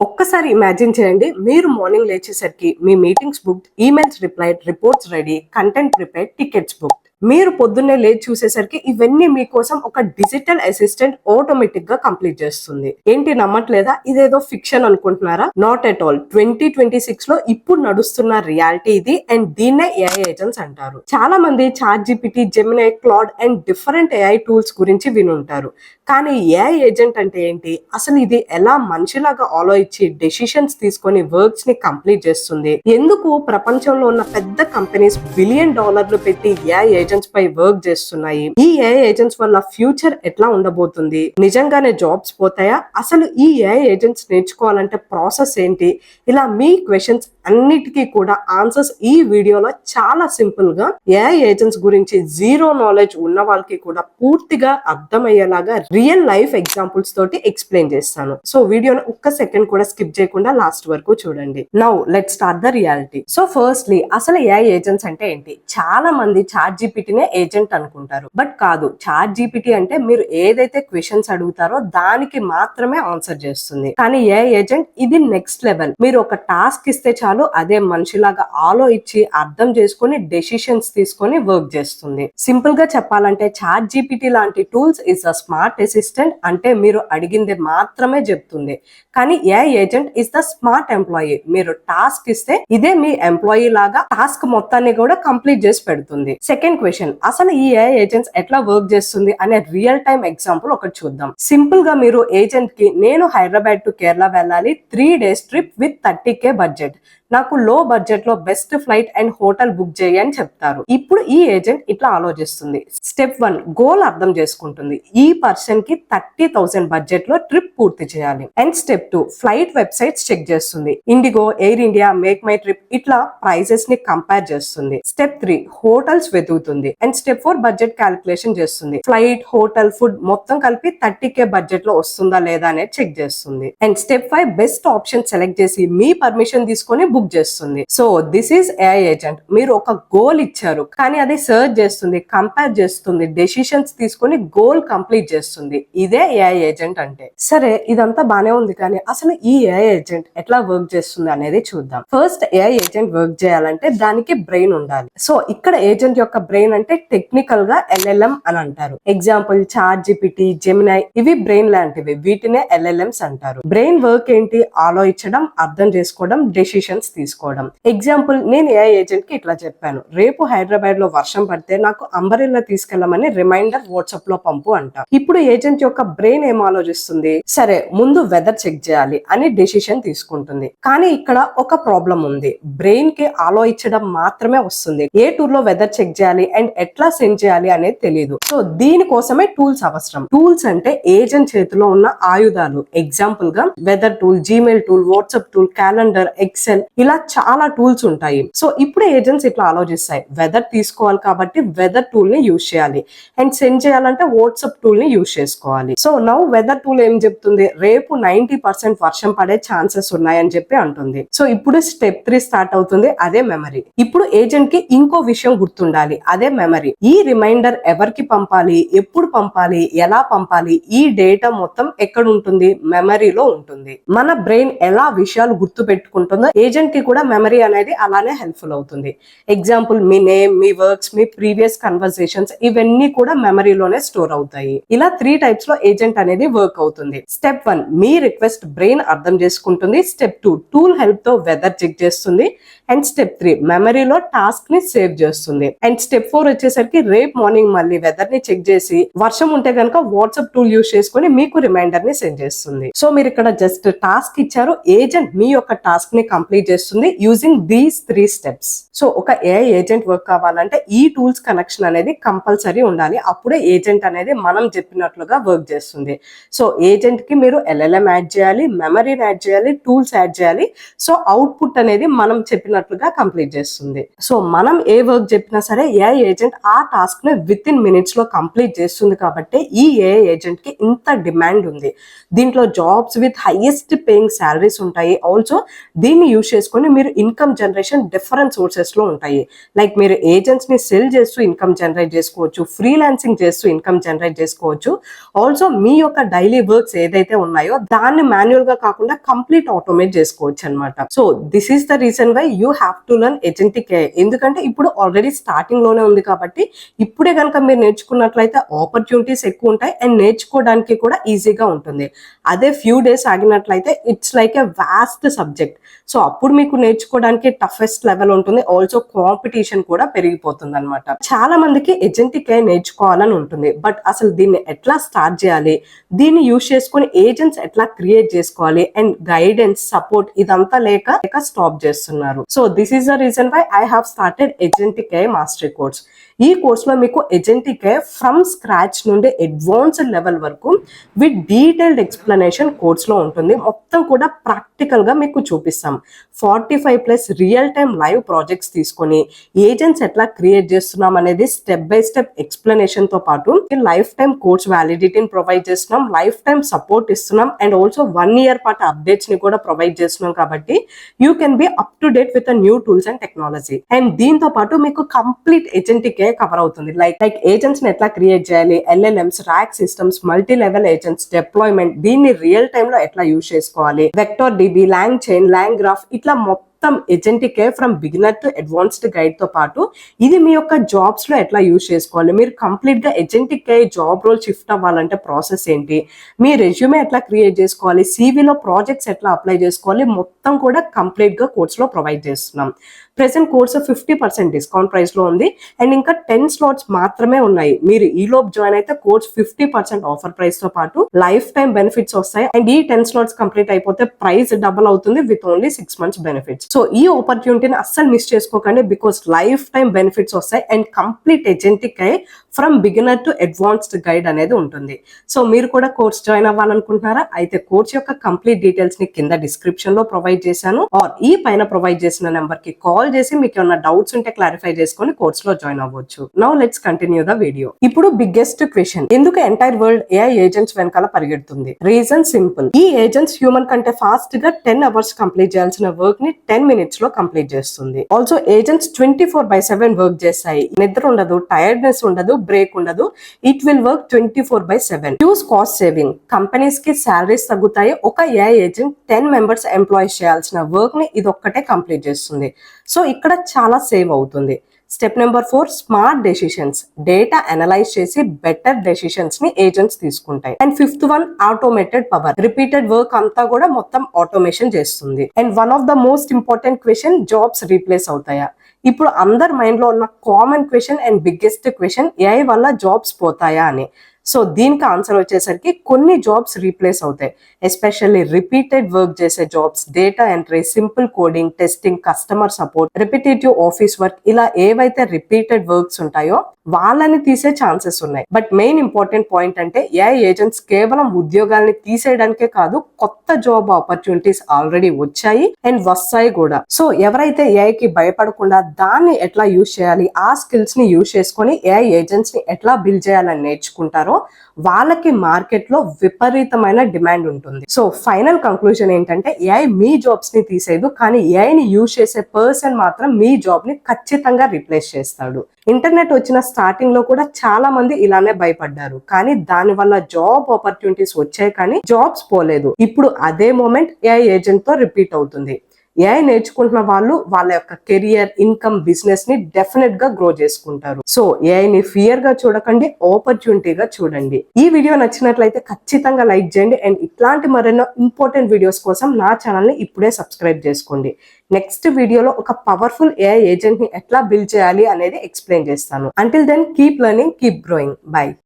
ఒక్కసారి ఇమాజిన్ చేయండి, మీరు మార్నింగ్ లేచేసరికి మీ meetings booked, emails replied, reports ready, content prepared, tickets booked. మీరు పొద్దున్నే లేచి చూసేసరికి ఇవన్నీ మీకోసం ఒక డిజిటల్ అసిస్టెంట్ ఆటోమేటిక్ గా కంప్లీట్ చేస్తుంది. ఏంటి నమ్మట్లేదా? ఇదేదో ఫిక్షన్ అనుకుంటున్నారా? Not at all. 2026 లో ఇప్పుడు నడుస్తున్న రియాలిటీ ఇది. అండ్ దీన్నే ఏఐ ఏజెంట్స్ అంటారు. చాలా మంది chat GPT, Gemini, Claude and different AI tools గురించి వినుంటారు. కానీ ఏఐ ఏజెంట్ అంటే ఏంటి? అసలు ఇది ఎలా మనిషిలాగా ఆలోచించి డెసిషన్స్ తీసుకొని వర్క్స్ ని కంప్లీట్ చేస్తుంది? ఎందుకు ప్రపంచంలో ఉన్న పెద్ద కంపెనీస్ $1 బిలియన్ పెట్టి ఏఐ ఏజెంట్స్ పై వర్క్ చేస్తున్నాయి? ఈ ఏఐ ఏజెంట్స్ వల్ల ఫ్యూచర్ ఎట్లా ఉండబోతుంది? నిజంగానే జాబ్స్ పోతాయా? అసలు ఈ ఏఐ ఏజెంట్స్ నేర్చుకోవాలంటే ప్రాసెస్ ఏంటి? ఇలా మీ క్వశ్చన్స్ అన్నిటికీ కూడా ఆన్సర్స్ ఈ వీడియోలో చాలా సింపుల్ గా ఏఐ ఏజెంట్స్ గురించి జీరో నాలెడ్జ్ ఉన్న వాళ్ళకి కూడా పూర్తిగా అర్థమయ్యేలాగా రియల్ లైఫ్ ఎగ్జాంపుల్స్ తోటి ఎక్స్ప్లెయిన్ చేస్తాను. సో వీడియోని ఒక్క సెకండ్ కూడా స్కిప్ చేయకుండా లాస్ట్ వరకు చూడండి. Now let start the reality. So firstly అసలు ఏఐ ఏజెంట్స్ అంటే ఏంటి? చాలా మంది చాట్ జీపీటీనే ఏజెంట్ అనుకుంటారు, బట్ కాదు. చాట్ జీపీటీ అంటే మీరు ఏదైతే క్వశ్చన్స్ అడుగుతారో దానికి మాత్రమే ఆన్సర్ చేస్తుంది. కానీ ఏఐ ఏజెంట్ ఇది నెక్స్ట్ లెవెల్. మీరు ఒక టాస్క్ ఇస్తే చాలు, అదే మనిషిలాగా ఆలోచించి అర్థం చేసుకొని డెసిషన్స్ తీసుకొని వర్క్ చేస్తుంది. సింపుల్ గా చెప్పాలంటే చాట్ జీపీటీ లాంటి tools is a smart assistant. అంటే మీరు అడిగింది మాత్రమే చెప్తుంది. కానీ AI agent is the smart employee. మీరు టాస్క్ ఇస్తే ఇదే మీ ఎంప్లాయీ లాగా టాస్క్ మొత్తాన్ని కూడా కంప్లీట్ చేసి పెడుతుంది. సెకండ్ క్వశ్చన్, అసలు ఈ ఏఐ ఏజెంట్స్ ఎట్లా వర్క్ చేస్తుంది అనే రియల్ టైమ్ ఎగ్జాంపుల్ ఒకటి చూద్దాం. సింపుల్ గా మీరు ఏజెంట్ కి, నేను హైదరాబాద్ టు కేరళ వెళ్ళాలి, 3 days trip with 30K budget, నాకు లో బడ్జెట్ లో best flight and hotel book చేయి అని చెప్తారు. ఇప్పుడు ఈ ఏజెంట్ ఇట్లా ఆలోచిస్తుంది. స్టెప్ 1, గోల్ అర్థం చేసుకుంటుంది. ఈ పర్సన్ కి 30,000 బడ్జెట్ లో ట్రిప్ పూర్తి చేయాలి. And step 2, flight websites check చేస్తుంది. ఇండిగో, ఎయిర్ ఇండియా, మేక్ మై ట్రిప్ ఇట్లా ప్రైజెస్ ని కంపేర్ చేస్తుంది. స్టెప్ 3, హోటల్స్ వెతుకుతుంది. అండ్ స్టెప్ 4, బడ్జెట్ క్యాలిక్యులేషన్ చేస్తుంది. ఫ్లైట్, హోటల్, ఫుడ్ మొత్తం కలిపి 30K బడ్జెట్ లో వస్తుందా లేదా అనేది చెక్ చేస్తుంది. And step 5, best option select చేసి మీ పర్మిషన్ తీసుకొని బుక్ చేస్తుంది. So this is AI agent. మీరు ఒక గోల్ ఇచ్చారు, కానీ అది సర్చ్ చేస్తుంది, కంపేర్ చేస్తుంది, డెసిషన్స్ తీసుకొని గోల్ కంప్లీట్ చేస్తుంది. ఇదే ఏఐ ఏజెంట్ అంటే. సరే, ఇదంతా బానే ఉంది, కానీ అసలు ఈ ఏఐ ఏజెంట్ ఎట్లా వర్క్ చేస్తుంది అనేది చూద్దాం. ఫస్ట్, ఏఐ ఏజెంట్ వర్క్ చేయాలంటే దానికి బ్రెయిన్ ఉండాలి. సో ఇక్కడ ఏజెంట్ యొక్క బ్రెయిన్ అంటే టెక్నికల్ గా LLM అని అంటారు. ఎగ్జాంపుల్ చాట్ జీపీటీ, జెమినై ఇవి బ్రెయిన్ లాంటివి. వీటినే LLMs అంటారు. బ్రెయిన్ వర్క్ ఏంటి? ఆలోచించడం, అర్థం చేసుకోవడం, డెసిషన్స్ తీసుకోవడం. ఎగ్జాంపుల్, నేను ఏఐ ఏజెంట్ కి ఇట్లా చెప్పాను, రేపు హైదరాబాద్ లో వర్షం పడితే నాకు అంబరెల్లా తీసుకెళ్లమని రిమైండర్ వాట్సాప్ లో పంపు అంట. ఇప్పుడు ఏజెంట్ యొక్క బ్రెయిన్ ఏం ఆలోచిస్తుంది? సరే, ముందు వెదర్ చెక్ చేయాలి అని డెసిషన్ తీసుకుంటుంది. కానీ ఇక్కడ ఒక ప్రాబ్లం ఉంది. బ్రెయిన్ కి ఆలోచించడం మాత్రమే వస్తుంది. ఏ టూర్ లో వెదర్ చెక్ చేయాలి అండ్ ఎట్లా సెండ్ చేయాలి అనేది తెలియదు. సో దీనికోసమే టూల్స్ అవసరం. టూల్స్ అంటే ఏజెంట్ చేతిలో ఉన్న ఆయుధాలు. ఎగ్జాంపుల్ గా weather tool, Gmail tool, WhatsApp tool, calendar, Excel ఇలా చాలా టూల్స్ ఉంటాయి. సో ఇప్పుడు ఏజెంట్స్ ఇట్లా ఆలోచిస్తాయి, వెదర్ తీసుకోవాలి కాబట్టి వెదర్ టూల్ ని యూజ్ చేయాలి, అండ్ సెండ్ చేయాలంటే వాట్సాప్ టూల్ ని యూజ్ చేసుకోవాలి. సో నౌ వెదర్ టూల్ ఏం చెప్తుంది? రేపు 90% వర్షం పడే ఛాన్సెస్ ఉన్నాయని చెప్పి అంటుంది. సో ఇప్పుడు స్టెప్ 3 స్టార్ట్ అవుతుంది. అదే మెమరీ. ఇప్పుడు ఏజెంట్ కి ఇంకో విషయం గుర్తుండాలి, అదే మెమరీ. ఈ రిమైండర్ ఎవరికి పంపాలి, ఎప్పుడు పంపాలి, ఎలా పంపాలి, ఈ డేటా మొత్తం ఎక్కడ ఉంటుంది? మెమరీలో ఉంటుంది. మన బ్రెయిన్ ఎలా విషయాలు గుర్తు పెట్టుకుంటుందో ఏజెంట్ కి కూడా మెమరీ అనేది అలానే హెల్ప్ఫుల్ అవుతుంది. ఎగ్జాంపుల్, మీ నేమ్, మీ వర్క్స్, మీ ప్రీవియస్ కన్వర్సేషన్స్ ఇవన్నీ కూడా మెమరీలోనే స్టోర్ అవుతాయి. ఇలా 3 టైప్స్ లో ఏజెంట్ అనేది వర్క్ అవుతుంది. స్టెప్ 1, మీ రిక్వెస్ట్ బ్రెయిన్ అర్థం చేసుకుంటుంది. స్టెప్ 2, టూల్ హెల్ప్ తో వెదర్ చెక్ చేస్తుంది. అండ్ స్టెప్ 3, మెమరీలో టాస్క్ ని సేవ్ చేస్తుంది. అండ్ స్టెప్ 4 వచ్చేసరికి రేపు మార్నింగ్ మళ్ళీ వెదర్ ని చెక్ చేసి వర్షం ఉంటే కనుక వాట్సాప్ టూల్ యూజ్ చేసుకుని మీకు రిమైండర్ ని సెండ్ చేస్తుంది. సో మీరు ఇక్కడ జస్ట్ టాస్క్ ఇచ్చారు, ఏజెంట్ మీ యొక్క టాస్క్ ని కంప్లీట్ చేస్తుంది యూజింగ్ దీస్ 3 steps. సో ఒక ఏఐ ఏజెంట్ వర్క్ కావాలంటే ఈ టూల్స్ కనెక్షన్ అనేది కంపల్సరీ ఉండాలి. అప్పుడే ఏజెంట్ అనేది మనం చెప్పినట్లుగా వర్క్ చేస్తుంది. సో ఏజెంట్ కి మీరు LLM యాడ్ చేయాలి, మెమరీని యాడ్ చేయాలి, టూల్స్ యాడ్ చేయాలి. సో అవుట్పుట్ అనేది మనం చెప్పినట్లుగా కంప్లీట్ చేస్తుంది. సో మనం ఏ వర్క్ చెప్పినా సరే ఏఐ ఏజెంట్ ఆ టాస్క్ ని విత్ ఇన్ మినిట్స్ లో కంప్లీట్ చేస్తుంది. కాబట్టి ఈ ఏఐ ఏజెంట్ కి ఇంత డిమాండ్ ఉంది. దీంట్లో jobs with highest paying salaries ఉంటాయి. ఆల్సో దీన్ని యూజ్ చేసుకొని మీరు ఇన్కమ్ జనరేషన్ డిఫరెంట్ సోర్సెస్ లో ఉంటాయి. లైక్ మీరు ఏజెంట్స్ ని సెల్ చేస్తూ ఇన్కమ్ జనరేట్ చేసుకోవచ్చు, ఫ్రీలాన్సింగ్ చేస్తూ ఇన్కమ్ జనరేట్ చేసుకోవచ్చు. ఆల్సో మీ యొక్క డైలీ వర్క్స్ ఏదైతే ఉన్నాయో దాన్ని మాన్యువల్ గా కాకుండా కంప్లీట్ ఆటోమేట్ చేసుకోవచ్చు అనమాట. So this is the reason why you have to learn agentic AI. ఎందుకంటే ఇప్పుడు ఆల్రెడీ స్టార్టింగ్ లోనే ఉంది కాబట్టి ఇప్పుడే కనుక మీరు నేర్చుకున్నట్లయితే ఆపర్చునిటీస్ ఎక్కువ ఉంటాయి అండ్ నేర్చుకోవడానికి కూడా ఈజీగా ఉంటుంది. అదే ఫ్యూ డేస్ ఆగినట్లయితే it's like a vast subject. So అప్పుడు మీకు నేర్చుకోవడానికి టఫెస్ట్ లెవెల్ ఉంటుంది. ఆల్సో కాంపిటీషన్ కూడా పెరిగిపోతుంది అనమాట. చాలా మందికి ఏజెంటిక్ AI నేర్చుకోవాలని ఉంటుంది, బట్ అసలు దీన్ని ఎట్లా స్టార్ట్ చేయాలి, దీన్ని యూజ్ చేసుకుని ఏజెంట్స్ ఎట్లా క్రియేట్ చేసుకోవాలి అండ్ గైడెన్స్ సపోర్ట్ ఇదంతా లేక స్టాప్ చేస్తున్నారు. So this is the reason why I have started agentic AI mastery course. ఈ కోర్స్ లో మీకు ఏజెంటిక్ AI ఫ్రమ్ స్క్రాచ్ నుండి అడ్వాన్స్డ్ లెవెల్ వరకు విత్ డీటెయిల్డ్ ఎక్స్ప్లెనేషన్ కోర్స్ లో ఉంటుంది. మొత్తం కూడా ప్రాక్టికల్ గా మీకు చూపిస్తాం. 45+ రియల్ టైమ్ లైవ్ ప్రాజెక్ట్స్ తీసుకొని ఏజెంట్స్ ఎట్లా క్రియేట్ చేస్తున్నాం అనేది స్టెప్ బై స్టెప్ ఎక్స్ప్లెనేషన్ తో పాటు లైఫ్ టైమ్ కోర్స్ వ్యాలిడిటీని ప్రొవైడ్ చేస్తున్నాం, లైఫ్ టైమ్ సపోర్ట్ ఇస్తున్నాం అండ్ ఆల్సో 1 year పాటు అప్డేట్స్ ని కూడా ప్రొవైడ్ చేస్తున్నాం. కాబట్టి you can be up to date with new tools and technology. And దీంతో పాటు మీకు కంప్లీట్ ఏజెంటిక్ AI కవర్ అవుతుంది. లైక్ ఏజెంట్స్ ని ఎట్లా క్రియేట్ చేయాలి, LLMs, RAG systems, multi level agents deployment, దీన్ని రియల్ టైమ్ లో ఎట్లా యూజ్ చేసుకోవాలి, vector DB, long chain, long graph, ఇట్లా మొత్తం agentic AI from beginner to advanced guide తో పాటు ఇది మీ యొక్క జాబ్స్ లో ఎట్లా యూజ్ చేసుకోవాలి, మీరు కంప్లీట్ గా agentic AI job role shift అవ్వాలంటే ప్రాసెస్ ఏంటి, మీ రెజ్యూమే ఎట్లా క్రియేట్ చేసుకోవాలి, CV లో ప్రాజెక్ట్స్ ఎట్లా అప్లై చేసుకోవాలి, మొత్తం కూడా కంప్లీట్ గా కోర్స్ లో ప్రొవైడ్ చేస్తున్నాం. ప్రెసెంట్ కోర్స్ 50% డిస్కౌంట్ ప్రైస్ లో ఉంది అండ్ ఇంకా 10 slots మాత్రమే ఉన్నాయి. మీరు ఈ లోపు జాయిన్ అయితే కోర్స్ 50% ఆఫర్ ప్రైస్ తో పాటు లైఫ్ టైమ్ బెనిఫిట్స్ వస్తాయి అండ్ ఈ 10 slots కంప్లీట్ అయిపోతే ప్రైస్ డబుల్ అవుతుంది with only 6 months benefits. So ఈ ఆపర్చునిటీని అస్సలు మిస్ చేసుకోకండి బికాస్ లైఫ్ టైమ్ బెనిఫిట్స్ వస్తాయి and complete agentic AI from beginner to advanced guide అనేది ఉంటుంది. సో మీరు కూడా కోర్స్ జాయిన్ అవ్వాలనుకుంటున్నారా? అయితే కోర్స్ యొక్క కంప్లీట్ డీటెయిల్స్ ని కింద డిస్క్రిప్షన్ లో ప్రొవైడ్ చేశాను ఆర్ ఈ పైన ప్రొవైడ్ చేసిన నెంబర్ కి కాల్ చేసి మీకు ఏమైనా డౌట్స్ ఉంటే క్లారిఫై చేసుకొని కోర్స్ లో జాయిన్ అవ్వచ్చు. Now let's continue the video. ఇప్పుడు బిగ్గెస్ట్ క్వశ్చన్, ఎందుకు ఎంటైర్ వరల్డ్ AI ఏజెంట్స్ వెనకాల పరిగెడుతుంది? Reason simple. ఈ ఏజెంట్స్ హ్యూమన్ కంటే ఫాస్ట్ గా 10 hours కంప్లీట్ చేయాల్సిన వర్క్ ని 10 minutes లో కంప్లీట్ చేస్తుంది. ఆల్సో ఏజెంట్స్ 24/7 వర్క్ చేస్తాయి. నిద్ర ఉండదు, టైర్డ్నెస్ ఉండదు, బ్రేక్ ఉండదు. It will work 24/7. Use cost saving. Companies కి సాలరీస్ తగ్గుతాయి. ఒక AI ఏజెంట్ 10 members ఎంప్లాయీస్ చేయాల్సిన వర్క్ ని ఇది ఒక్కటే కంప్లీట్ చేస్తుంది. సో ఇక్కడ చాలా సేవ్ అవుతుంది. Step number 4, smart decisions. Data analyse చేసి బెటర్ డెసిషన్స్ ని ఏజెంట్స్ తీసుకుంటాయి. And 5th one, automated power. Repeated work అంతా కూడా మొత్తం ఆటోమేషన్ చేస్తుంది. And one of the most important question, jobs replace అవుతాయా? ఇప్పుడు అందరి మైండ్ లో ఉన్న common question and biggest question, AI వల్ల జాబ్స్ పోతాయా అని. సో దీనికి ఆన్సర్ వచ్చేసరికి కొన్ని జాబ్స్ రీప్లేస్ అవుతాయి. ఎస్పెషల్లీ రిపీటెడ్ వర్క్ చేసే jobs, data entry, simple coding, testing, customer support, repetitive office work, ఇలా ఏవైతే రిపీటెడ్ వర్క్స్ ఉంటాయో వాళ్ళని తీసే ఛాన్సెస్ ఉన్నాయి. బట్ మెయిన్ ఇంపార్టెంట్ పాయింట్ అంటే AI ఏజెంట్స్ కేవలం ఉద్యోగాల్ని తీసేయడానికే కాదు, కొత్త జాబ్ ఆపర్చునిటీస్ ఆల్రెడీ వచ్చాయి అండ్ వస్తాయి కూడా. సో ఎవరైతే AI కి భయపడకుండా దాన్ని ఎట్లా యూజ్ చేయాలి, ఆ స్కిల్స్ ని యూజ్ చేసుకొని AI ఏజెంట్స్ ని ఎట్లా బిల్డ్ చేయాలని నేర్చుకుంటారో వాళ్ళకి మార్కెట్ లో విపరీతమైన డిమాండ్ ఉంటుంది. సో ఫైనల్ కంక్లూజన్ ఏంటంటే AI మీ జాబ్స్ ని తీసేయదు, కానీ AI ని యూజ్ చేసే పర్సన్ మాత్రం మీ జాబ్ ని ఖచ్చితంగా రీప్లేస్ చేస్తాడు. ఇంటర్నెట్ వచ్చిన స్టార్టింగ్ లో కూడా చాలా మంది ఇలానే భయపడ్డారు, కానీ దాని వల్ల జాబ్ ఆపర్చునిటీస్ వచ్చాయి కానీ జాబ్స్ పోలేదు. ఇప్పుడు అదే మూమెంట్ AI ఏజెంట్ తో రిపీట్ అవుతుంది. AI నేర్చుకుంటున్న వాళ్ళు వాళ్ళ యొక్క కెరియర్, ఇన్కమ్, బిజినెస్ ని డెఫినెట్ గా గ్రో చేసుకుంటారు. సో AI ని ఫియర్ గా చూడకండి, ఆపర్చునిటీగా చూడండి. ఈ వీడియో నచ్చినట్లయితే ఖచ్చితంగా లైక్ చేయండి అండ్ ఇట్లాంటి మరెన్నో ఇంపార్టెంట్ వీడియోస్ కోసం నా ఛానల్ ని ఇప్పుడే సబ్స్క్రైబ్ చేసుకోండి. నెక్స్ట్ వీడియోలో ఒక పవర్ఫుల్ AI ఏజెంట్ ని ఎట్లా బిల్డ్ చేయాలి అనేది ఎక్స్ప్లెయిన్ చేస్తాను. Until then keep learning, keep growing. By.